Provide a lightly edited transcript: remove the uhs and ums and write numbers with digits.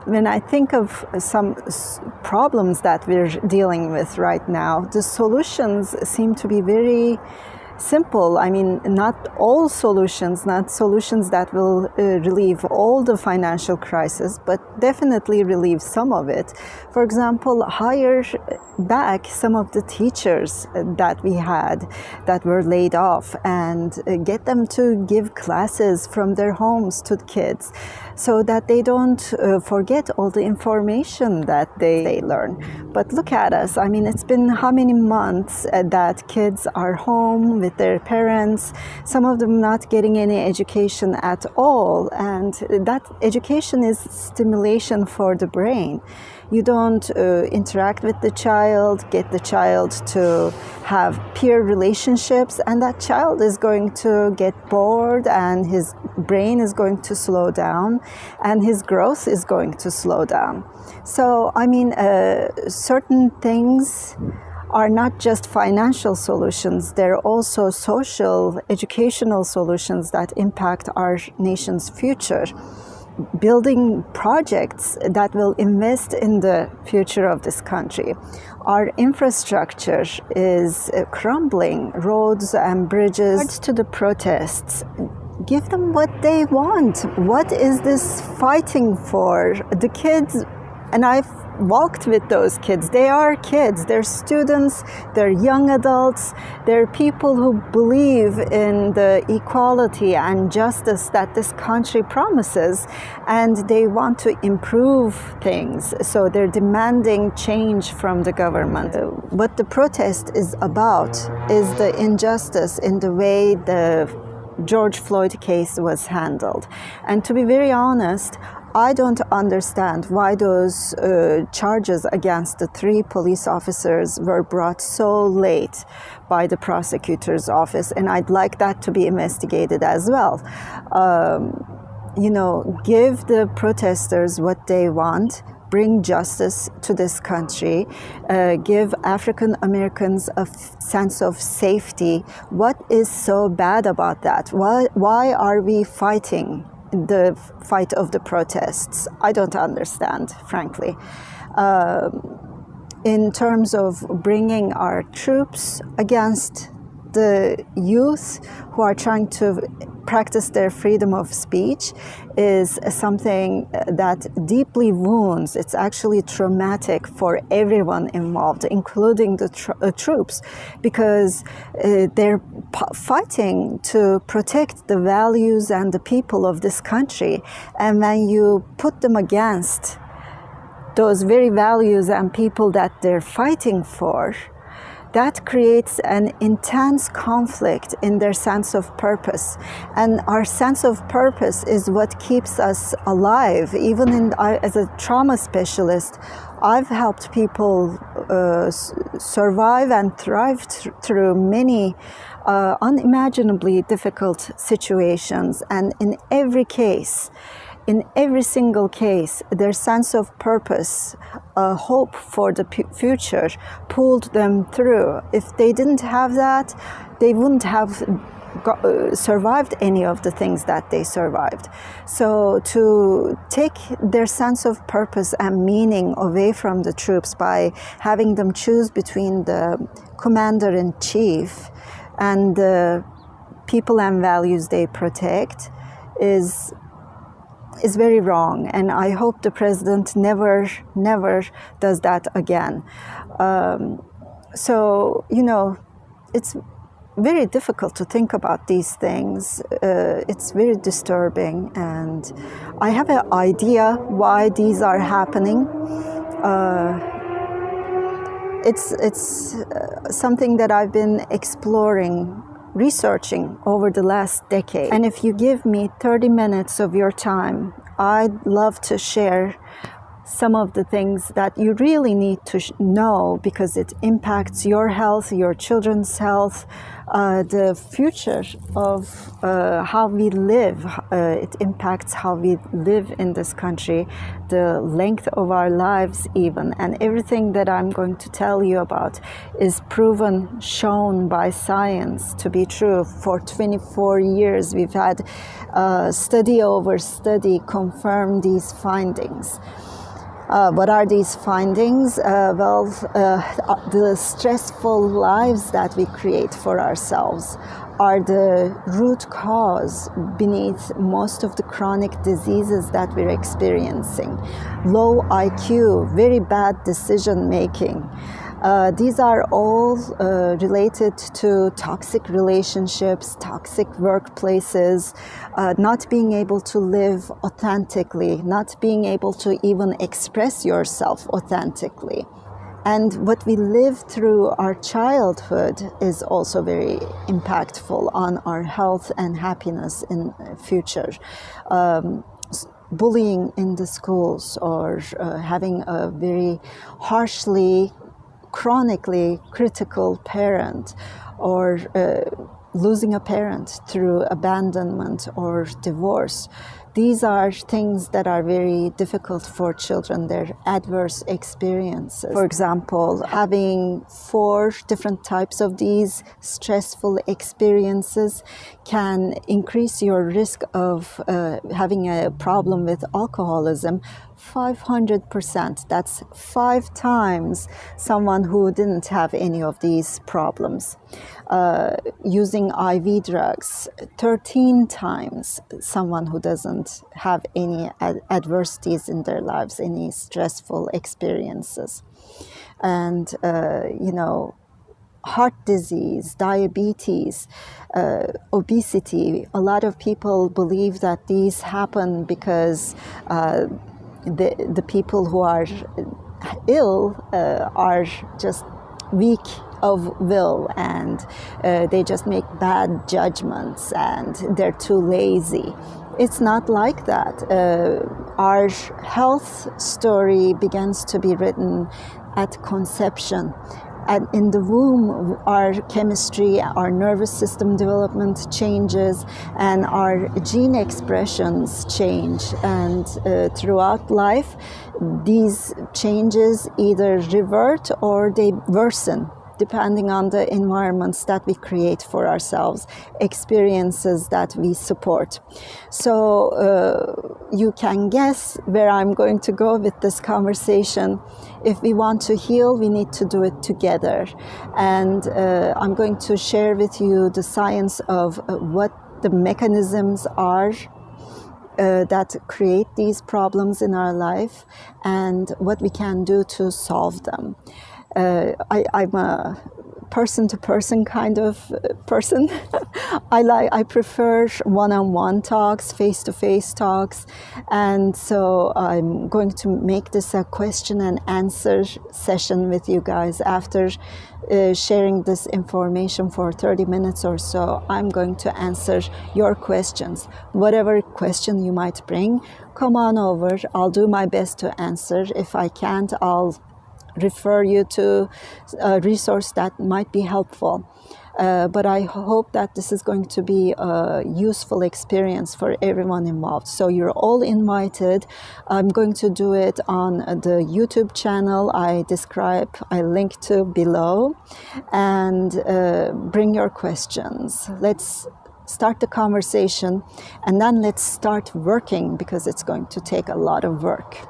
when I think of some problems that we're dealing with right now, the solutions seem to be very simple. I mean, not all solutions, not solutions that will relieve all the financial crisis, but definitely relieve some of it. For example, hire back some of the teachers that we had that were laid off and get them to give classes from their homes to the kids so that they don't forget all the information that they learn. But look at us. I mean, it's been how many months that kids are home with their parents, some of them not getting any education at all, and that education is stimulation for the brain. You don't interact with the child, get the child to have peer relationships, and that child is going to get bored and his brain is going to slow down and his growth is going to slow down. So, I mean, certain things are not just financial solutions, they're also social, educational solutions that impact our nation's future. Building projects that will invest in the future of this country. Our infrastructure is crumbling, roads and bridges. To the protests, give them what they want. What is this fighting for? The kids, and I've walked with those kids. They are kids, they're students, they're young adults, they're people who believe in the equality and justice that this country promises, and they want to improve things. So they're demanding change from the government. What the protest is about is the injustice in the way the George Floyd case was handled. And to be very honest, I don't understand why those charges against the 3 police officers were brought so late by the prosecutor's office, and I'd like that to be investigated as well. You know, give the protesters what they want, bring justice to this country, give African Americans a sense of safety. What is so bad about that? Why are we fighting the fight of the protests? I don't understand, frankly. In terms of bringing our troops against the youth who are trying to practice their freedom of speech is something that deeply wounds. It's actually traumatic for everyone involved, including the troops, because they're fighting to protect the values and the people of this country. And when you put them against those very values and people that they're fighting for, that creates an intense conflict in their sense of purpose. And our sense of purpose is what keeps us alive. Even as a trauma specialist, I've helped people survive and thrive through many unimaginably difficult situations. And in every case, in every single case, their sense of purpose, hope for the future pulled them through. If they didn't have that, they wouldn't have survived any of the things that they survived. So to take their sense of purpose and meaning away from the troops by having them choose between the commander-in-chief and the people and values they protect is very wrong, and I hope the president never does that again. So, you know, it's very difficult to think about these things. It's very disturbing, and I have an idea why these are happening. It's something that I've been exploring, researching over the last decade. And if you give me 30 minutes of your time, I'd love to share some of the things that you really need to know, because it impacts your health, your children's health, the future of how we live. It impacts how we live in this country, the length of our lives even. And everything that I'm going to tell you about is proven, shown by science to be true. For 24 years, we've had study over study confirm these findings. What are these findings? The stressful lives that we create for ourselves are the root cause beneath most of the chronic diseases that we're experiencing. Low IQ, very bad decision making. These are all related to toxic relationships, toxic workplaces, not being able to live authentically, not being able to even express yourself authentically. And what we live through our childhood is also very impactful on our health and happiness in future. Bullying in the schools, or having a very harshly, chronically critical parent, or losing a parent through abandonment or divorce. These are things that are very difficult for children, their adverse experiences. For example, having 4 different types of these stressful experiences can increase your risk of having a problem with alcoholism 500%. That's 5 times someone who didn't have any of these problems. Using IV drugs, 13 times someone who doesn't have any adversities in their lives, any stressful experiences. And, heart disease, diabetes, obesity. A lot of people believe that these happen because the people who are ill are just weak of will, and they just make bad judgments and they're too lazy. It's not like that. Our health story begins to be written at conception. And in the womb, our chemistry, our nervous system development changes, and our gene expressions change. And throughout life, these changes either revert or they worsen, depending on the environments that we create for ourselves, experiences that we support. So you can guess where I'm going to go with this conversation. If we want to heal, we need to do it together. And I'm going to share with you the science of what the mechanisms are that create these problems in our life, and what we can do to solve them. I'm a person-to-person kind of person. I prefer one-on-one talks, face-to-face talks, and so I'm going to make this a question and answer session with you guys. After sharing this information for 30 minutes or so, I'm going to answer your questions. Whatever question you might bring, come on over. I'll do my best to answer. If I can't, I'll refer you to a resource that might be helpful. But I hope that this is going to be a useful experience for everyone involved. So you're all invited. I'm going to do it on the YouTube channel I link to below. And bring your questions. Let's start the conversation, and then let's start working, because it's going to take a lot of work.